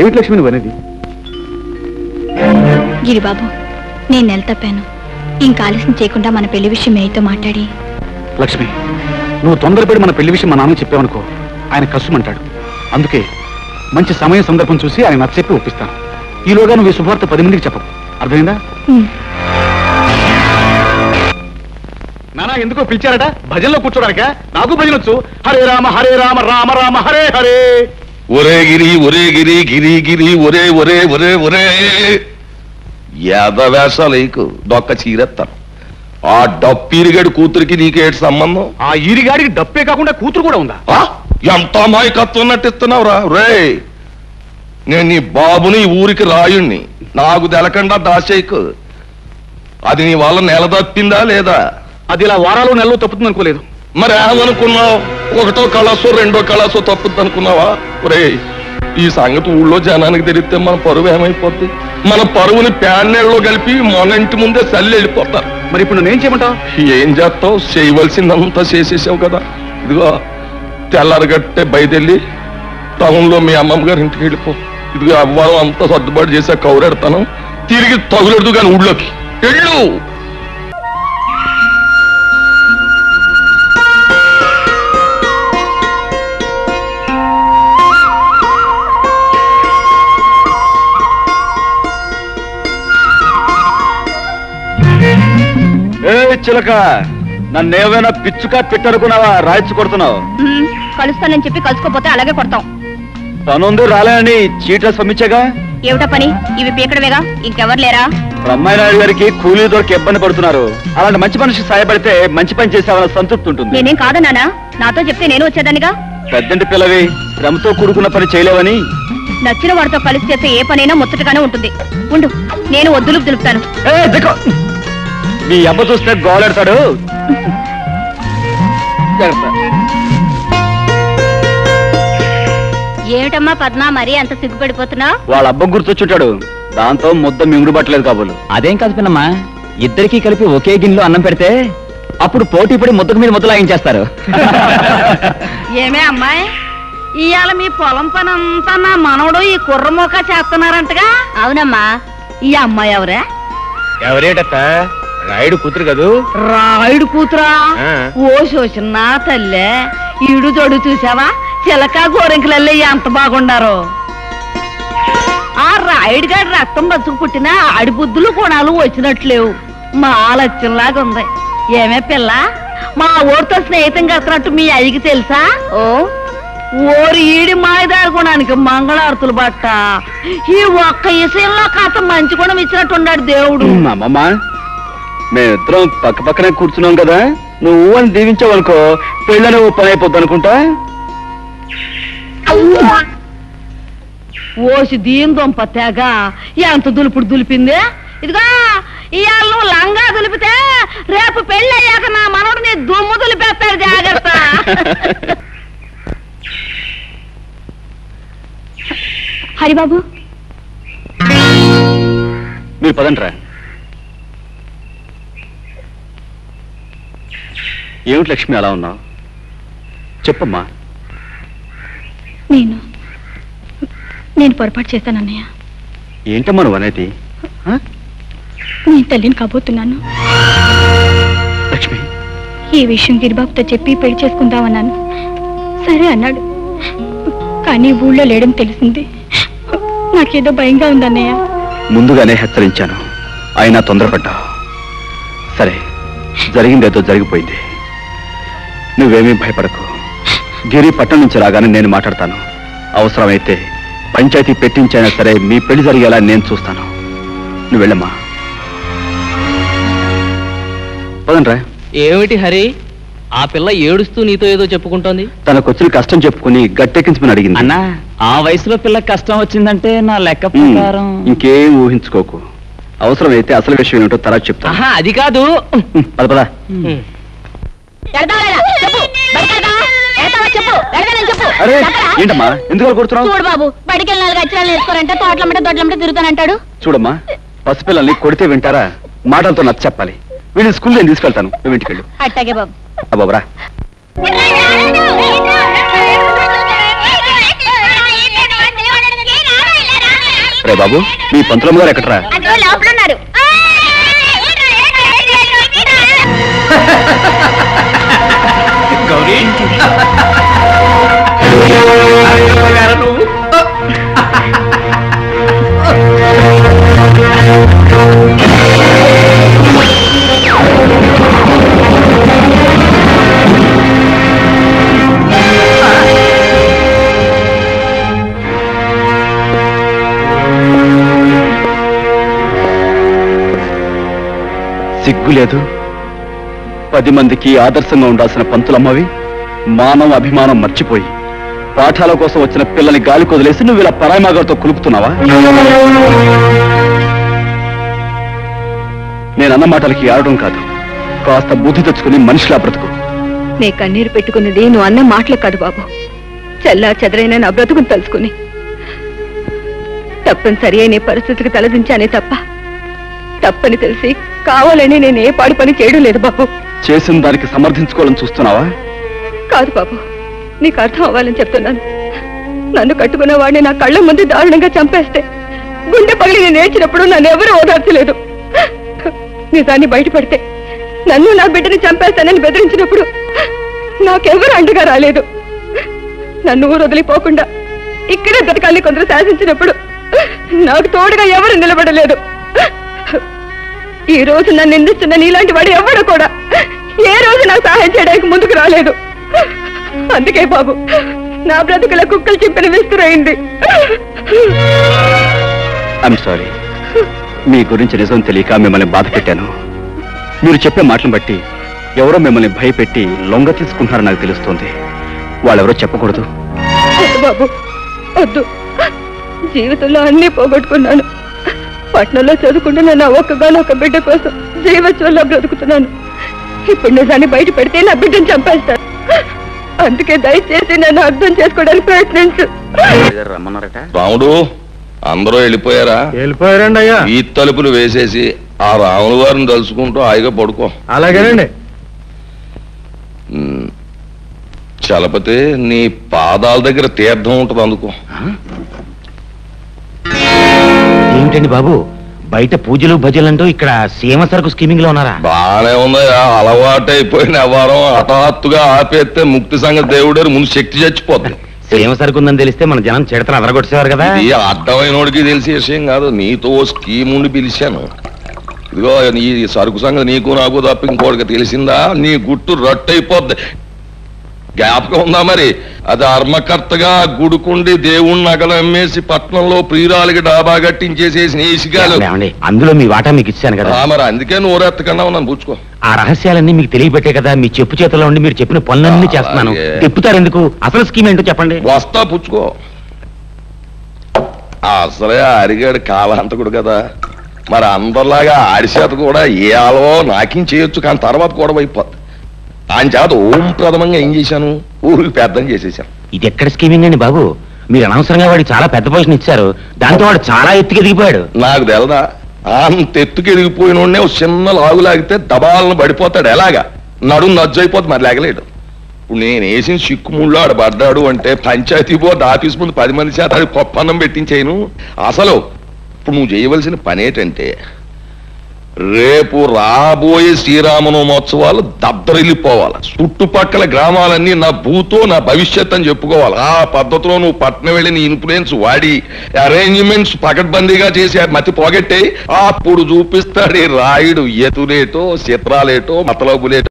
ఏమిటి లక్ష్మి నువ్వు అనేది? గిరిబాబు, నేను నెల తప్పాను. ఇంకా ఆలస్యం చేయకుండా మన పెళ్లి విషయం మేయతో మాట్లాడి. లక్ష్మి, నువ్వు తొందరపడి మన పెళ్లి విషయం మా నాన్న చెప్పావనుకో, ఆయన కష్టమంటాడు. అందుకే మంచి సమయం సందర్భం చూసి ఆయన నచ్చ చెప్పి ఒప్పిస్తాను. ఈలోగా నువ్వు ఈ శుభవార్త 10 మందికి చెప్పవు. అర్థమైందా? నానా ఎందుకో పిలిచారట? భజనలో కూర్చోడానిక? నాకు భజన వచ్చు. హరే రామ రామ రామ హరే హరే. ఒరే గిరి ఒరే గిరి గిరి గిరి ఒరే ఒరే ఒరే ఒరే. యాదవేషాలకు దొక్క చీరెత్తాను. ఆ డప్పీరిగాడి కూతురికి నీకేటి సంబంధం? ఆ ఈరిగాడికి డప్పే కాకుండా కూతురు కూడా ఉందా? ఎంత అమాయకత్వం నటిస్తున్నావురా రే. నేను నీ బాబుని ఊరికి రాయుణ్ణి, నాకు తెలకుండా దాచేయకు. అది నీ వల్ల నెల తప్పిందా లేదా? అది ఇలా వారాలు నెలలో తప్పుతుంది అనుకోలేదు. మరి ఏమనుకున్నావు? ఒకటో కళాసో రెండో కళాసో తప్పుద్ది అనుకున్నావా? రే, ఈ సంగతి ఊళ్ళో జనానికి తెలిస్తే మన పరువు ఏమైపోద్ది? మన పరువుని ప్యాన్నెళ్ళలో కలిపి మన ఇంటి ముందే చల్లి వెళ్ళిపోతారు. మరి ఇప్పుడు నేనేం చేయమంటావు? ఏం చేస్తావు? చేయవలసిందంతా చేసేసావు కదా. ఇదిగో తెల్లారగట్టే బయటెళ్ళి టౌన్లో మీ అమ్మమ్మ గారి ఇంటికి వెళ్ళిపో. ఇదిగో అవ్వడం అంతా సర్దుబాటు చేసా కౌరెడతాను. తిరిగి తగులెడదు కానీ ఊళ్ళోకి వెళ్ళు. చిలక, నన్నేమైనా పిచ్చుకా పెట్టనుకున్నావా? రాయిచ్చు కొడుతున్నావు. కలుస్తానని చెప్పి కలుసుకోపోతే అలాగే కొడతాం. పనుంది రాలేనని చీట్లస్ పంపించాగా. ఏమిటా పని? ఇవి పీకడమేగా, ఇంకెవరు లేరా? బ్రహ్మయ్య నాయుడు గారికి కూలీ దొరికి ఇబ్బంది పడుతున్నారు. అలాంటి మంచి మనిషికి సాయపడితే మంచి పని చేసావన్న సంతృప్తి ఉంటుంది. నేనేం కాదన్నానా? నాతో చెప్తే నేను వచ్చేదానిగా. పెద్దంటి పిల్లవి, శ్రమతో కూడుకున్న పని చేయలేవని. నచ్చిన వాడితో కలిసి చేసే ఏ పనైనా ముచ్చటగానే ఉంటుంది. ఉండు, నేను వద్దులు దులుపుతాను. మీ అబ్బ చూస్తే గోలెడతాడు. ఏమిటమ్మా పద్మ, మరీ అంత సిగ్గుపడిపోతున్నావు? వాళ్ళ అబ్బ గుర్తొచ్చుంటాడు, దాంతో ముద్ద మింగుడు పట్టలేదు కాబోలు. అదేం కాదు పిన్నమ్మా, ఇద్దరికి కలిపి ఒకే గిన్నెలో అన్నం పెడితే అప్పుడు పోటీ పడి ముద్దకు మీద ముద్దలాయించేస్తారు. ఏమే అమ్మాయి, ఇవాళ మీ పొలం పని అంతా నా మనవడు ఈ కుర్రమోక చేస్తున్నారంటగా? అవునమ్మా. ఈ అమ్మాయి ఎవరే? ఎవరేటత్త? రాయుడు కూతురు కదూ. రాయుడు కూతురా? ఓ శోషన్నా తల్లే, ఈడు జోడు చూసావా? చిలక గోరింకలల్లే ఎంత బాగుండారో. ఆ రాయుడు గారి రక్తం బతుకు పుట్టిన ఆడి బుద్ధులు కోణాలు వచ్చినట్లేవు. మా లక్ష్యంలాగా ఉంది. ఏమే పిల్ల, మా ఊరితో స్నేహితం కడుతున్నట్టు మీ అయ్యకి తెలుసా? ఓ ఓరి ఈడి మాయదారి గుణానికి మంగళారతులు బట్ట. ఈ ఒక్క విషయంలో కాస్త మంచి గుణం ఇచ్చినట్టున్నాడు దేవుడు. అమ్మమ్మ, మేమిద్దరం పక్క పక్కనే కూర్చున్నాం కదా, నువ్వు అని దీవించావనుకో పెళ్ళని ఓ పని అయిపోద్ది అనుకుంటా. ఓసి దీని దొంప తెగ ఎంత దులుపుడు దులిపింది. ఇదిగో ఇవాళ నువ్వు లంగా దులిపితే రేపు పెళ్ళి అయ్యాక నా మనోడు నీ దుమ్ము దులిపేస్తాడు, జాగ్రత్త. హరిబాబు, మీరు పదంట్రా. ఏమిటి లక్ష్మి అలా ఉన్నావు? చెప్పమ్మా. నేను పొరపాటు చేశాను అన్నయ్య. ఏంటమ్మా నువ్వు అనేది? నేను తల్లిని కాబోతున్నాను. లక్ష్మి, ఈ విషయం గిరిబాబుతో చెప్పి పెళ్లి చేసుకుందామన్నాను. సరే అన్నాడు, కానీ ఊళ్ళో లేడని తెలిసింది. నాకేదో భయంగా ఉందన్నయ్య. ముందుగానే హెచ్చరించాను, అయినా తొందరపడ్డావు. సరే, జరిగిందేదో జరిగిపోయింది. నువ్వేమీ భయపడకు. గిరి పట్టణం నుంచి రాగానే నేను మాట్లాడతాను. అవసరమైతే పంచాయతీ పెట్టించైనా సరే మీ పెళ్లి జరిగేలా నేను చూస్తాను. నువ్వు వెళ్ళమ్మా. పదండ్రా. ఏమిటి హరి, ఆ పిల్ల ఏడుస్తూ నీతో ఏదో చెప్పుకుంటోంది? తనకొచ్చిన కష్టం చెప్పుకుని గట్టెక్కించమని అడిగింది. అన్నా, ఆ వయసులో పిల్లకి కష్టం వచ్చిందంటే నా లెక్క ప్రకారం ఇంకేం ఊహించుకోకు. అవసరమైతే అసలు విషయం ఏమిటో తర్వాత చెప్తాను. అది కాదు. పద పద. అరే ఏంటమ్మా, ఎందుకు కొడుతున్నావు? చూడు బాబు, బడికి వెళ్ళి 4 అక్షరాలు నేర్చుకోరంటే తోటలమ్మట దొడ్లమ్మట తిరుగుతానంటాడు. చూడమ్మా, పసిపిల్లల్ని కొడితే వింటారా? మాటలతో నచ్చ చెప్పాలి. వీళ్ళని స్కూల్ నేను తీసుకెళ్తాను, నువ్వు ఇంటికి వెళ్ళు. అట్టాగే బాబు. బాబురా. రే బాబు, మీ పంతులమ్మ గారు ఎక్కడరా? లోపల ఉన్నారు. గౌరీ సిగ్గు లేదు? 10 మందికి ఆదర్శంగా ఉండాల్సిన పంతులమ్మవి మానవ అభిమానం మర్చిపోయి పాఠాల కోసం వచ్చిన పిల్లని గాలి కొదిలేసి నువ్వు ఇలా పరాయిమాగాలతో కులుపుతున్నావా? నేనన్న మాటలకి ఆడడం కాదు, కాస్త బుద్ధి తెచ్చుకుని మనిషిలా బ్రతుకు. నే కన్నీరు పెట్టుకున్నది నువ్వు అన్న మాటలు కాదు బాబు, చల్లా చెదరైన నా బ్రతుకుని తలుచుకుని. తప్పనిసరి అయిన పరిస్థితికి తలదించానే తప్ప తప్పని తెలిసి కావాలని నేను ఏ పాడు పని చేయడం లేదు బాబు. చేసిన దానికి సమర్థించుకోవాలని చూస్తున్నావా? కాదు బాబు, నీకు అర్థం అవ్వాలని చెప్తున్నాను. నన్ను కట్టుకున్న వాడిని నా కళ్ళ ముందు దారుణంగా చంపేస్తే గుండె పగిలి నేను ఏడ్చినప్పుడు నన్ను ఎవరూ ఓదార్చలేదు. నిజాన్ని బయటపడితే నన్ను నా బిడ్డని చంపేస్తానని బెదిరించినప్పుడు నాకెవరు అండగా రాలేదు. నన్ను ఊరు వదిలిపోకుండా ఇక్కడే బ్రతకాలని కొందరు శాసించినప్పుడు నాకు తోడుగా ఎవరు నిలబడలేదు. ఈ రోజు నన్ను నిందిస్తున్న నీలాంటి వాడు ఎవరు కూడా ఏ రోజు నాకు సహాయం చేయడానికి ముందుకు రాలేదు. అందుకే బాబు నా బ్రతుకుల కుక్కలు చింపిన విస్తురైంది. ఐఎమ్ సారీ, మీ గురించి నిజం తెలియక మిమ్మల్ని బాధ పెట్టాను. మీరు చెప్పే మాటలను బట్టి ఎవరో మిమ్మల్ని భయపెట్టి లొంగ తీసుకుంటున్నారని నాకు తెలుస్తుంది. వాళ్ళెవరో చెప్పకూడదు. బాబు వద్దు, జీవితంలో అన్నీ పోగొట్టుకున్నాను. పట్నంలో చదువుకుంటున్న నా ఒక్కగానొక్క బిడ్డ కోసం జీవోత్సవంలో బ్రతుకుతున్నాను. ఇప్పుడు నిజాన్ని బయట పెడితే నా బిడ్డను చంపేస్తాను. అందుకే దయచేసి నన్ను అర్థం చేసుకోవడానికి ప్రయత్నించు. రమ్మన్నారట. రాముడు, అందరూ వెళ్ళిపోయారండి అయ్యా. ఈ తలుపులు వేసేసి ఆ రాముడు వారిని తలుచుకుంటూ హాయిగా పడుకో. అలాగేనండి. చలపతి, నీ పాదాల దగ్గర తీర్థం ఉంటుంది, అందుకో. ఏమిటండి బాబు, బయట పూజలు భజలంటూ ఇక్కడ సీమ సరుకు స్కీమింగ్ లో ఉన్నారా? బానే ఉందయ్యా. అలవాటైపోయిన వారం హఠాత్తుగా ఆపేస్తే ముక్తి సంగతి దేవుడారు ముందు శక్తి చచ్చిపోతుంది. సీమ సరుకు ఉందని తెలిస్తే మన జనం చెడతను అదరగొట్టేవారు కదా. ఇది అర్థమైనోడికి తెలిసే విషయం కాదు. నీతో స్కీమ్ ఉండి పిలిచాను. ఇదిగో నీ సరుకు సంగతి నీకు నాకు తప్ప ఇంకోటికి తెలిసిందా నీ గుట్టు రట్టయిపోద్ది. జ్ఞాపకం ఉందా మరి? అది అర్మకర్తగా గుడుకుండి దేవుణ్ణి నగలు అమ్మేసి పట్నంలో ప్రియురాలికి డాబా కట్టించేసేసిన ఏసిగాలు. అందులో మీ వాటా మీకు ఇచ్చాను కదా. మరి అందుకే నోరెత్తకన్నా ఉన్నాను, పుచ్చుకో. ఆ రహస్యాలన్నీ మీకు తెలియబెట్టే కదా మీ చెప్పు చేతిలో ఉండి మీరు చెప్పిన పనులన్నీ చేస్తున్నాను. తిప్పుతారు ఎందుకు? అసలు స్కీమ్ ఏంటో చెప్పండి. వస్తా, పుచ్చుకో. అసలే అరిగాడు కాలాంతకుడు కదా, మరి అందరిలాగా ఆడిచేత కూడా ఏ అలవో నాకిం చేయొచ్చు, కానీ తర్వాత కూడా అయిపోద్ది. ఆయన చేత ఓం ప్రథమంగా ఏం చేశాను, ఊరికి పెద్దం చేసేసాను. ఇది ఎక్కడ స్కీమింగ్ అండి బాబు? మీరు అనవసరంగా వాడికి చాలా పెద్ద పొజిషన్ ఇచ్చారు, దాంతో వాడు చాలా ఎత్తుకు ఎదిగిపోయాడు. నాకు తెలదా? అంత ఎత్తుకు ఎదిగిపోయిన చిన్న లాగు లాగితే దబాలను పడిపోతాడు. ఎలాగా నడుము నజ్జు అయిపోతుంది, మరి లేగలేడు. ఇప్పుడు నేను వేసిన చిక్కుముళ్ళు ఆడు పడ్డాడు అంటే పంచాయతీ బోర్డు ఆఫీస్ ముందు 10 మంది చేత ఆడి పప్పన్నం పెట్టించేయను. అసలు ఇప్పుడు నువ్వు చేయవలసిన పని ఏంటంటే, రేపు రాబోయే శ్రీరామనవమోత్సవాలు దద్దరిల్లిపోవాలి. చుట్టుపక్కల గ్రామాలన్నీ నా భూతో నా భవిష్యత్ అని చెప్పుకోవాలి. ఆ పద్ధతిలో నువ్వు పట్నం వెళ్ళి నీ ఇన్ఫ్లుయెన్స్ వాడి అరేంజ్మెంట్స్ పకడ్బందీగా చేసి మతి పోగొట్టే అప్పుడు చూపిస్తాడు రాయుడు ఎతులేటో చిత్రాలేటో మతలబులేటో.